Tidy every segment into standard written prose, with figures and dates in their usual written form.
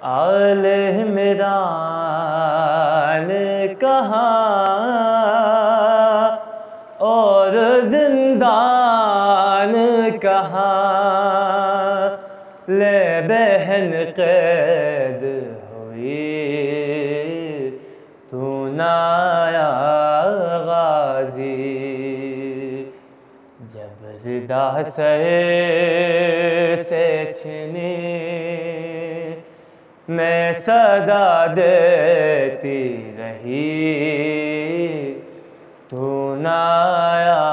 आले इमरान कहाँ और जिंदान कहाँ, ले बहन कैद हुई तू नाया गाजी। जबरदा से छिनी मैं सदा देती रही तू नाया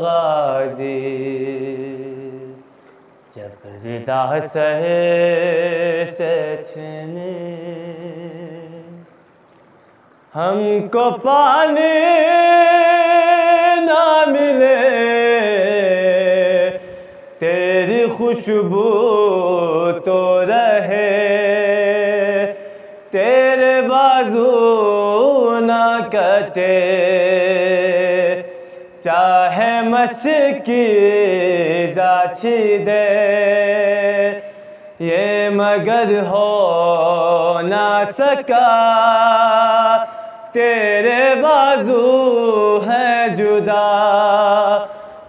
गाजी। जबरदा से छिनी हमको पानी ना मिले तेरी खुशबू तो रहे, तेरे बाजू ना कटे चाहे मशकी जाछी दे, ये मगर हो ना सका तेरे बाजू है जुदा।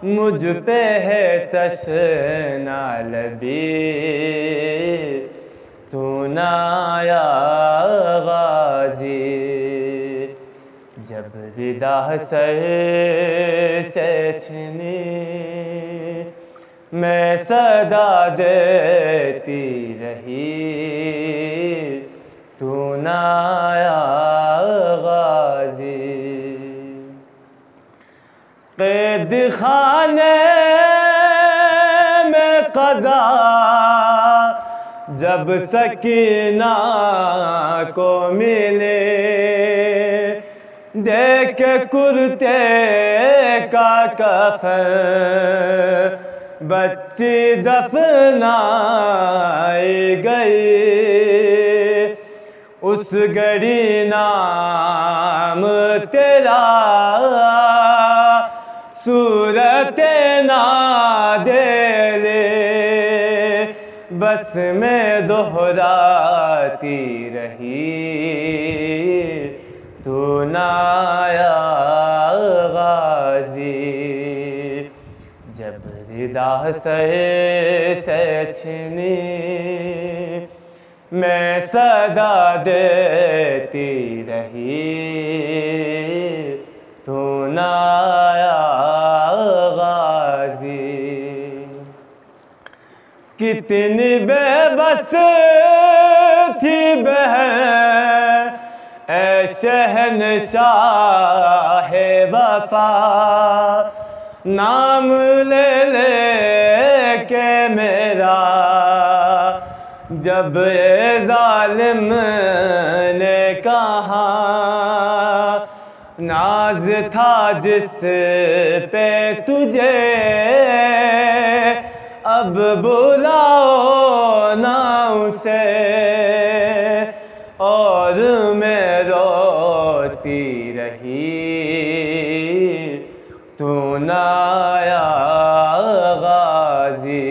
मुझ पे है तशना लबी तू नाया गाजी। जबरदा से छिनी मैं सदा देती रही तू नाया गाजी। कैद खाने में क़ज़ा जब सकीना को मिले, देख कुर्ते का कफन बच्ची दफनाई गई, उस घड़ी नाम तेरा सूरत ना दे ले, बस में दोहराती रही तू नाया गाजी। जबरदा से छिनी मैं सदा देती रही तू नाया गाजी। कितनी बेबस थी बहन ऐ शहनशाह वफा, नाम ले ले के मेरा जब ये जालिम ने कहा, नाज था जिस पे तुझे अब बुलाओ ना उसे, और मैं रोती रही तू नाया गाजी।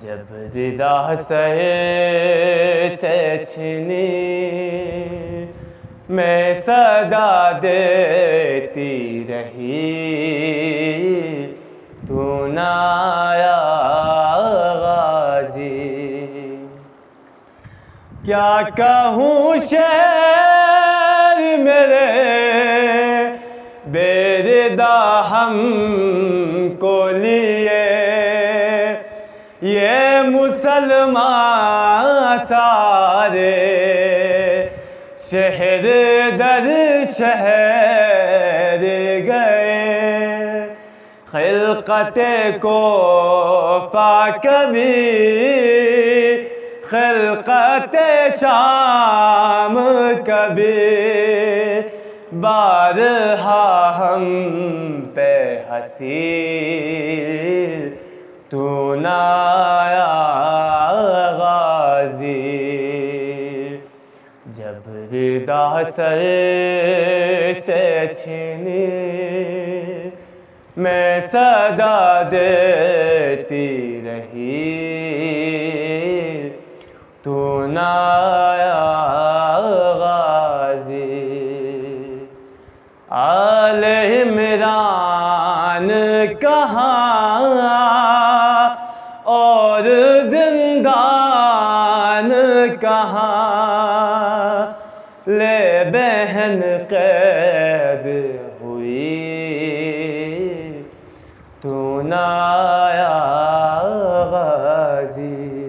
जबरदा से छिनी मैं सदा देती रही तू नाया गाजी। क्या कहूँ शेर मेरे बेरिदा हमको लिए, ये मुसलमान सारे शहर दर शहर गए, खिलकते को फा कभी खिलकते शाम कभी, बारहा हम पे हंसी तू नाया गाजी। जबरदा से छिनी मैं सदा देती रही कहाँ और जिंदान कहाँ, ले बहन कैद हुई तू ना आया गाजी।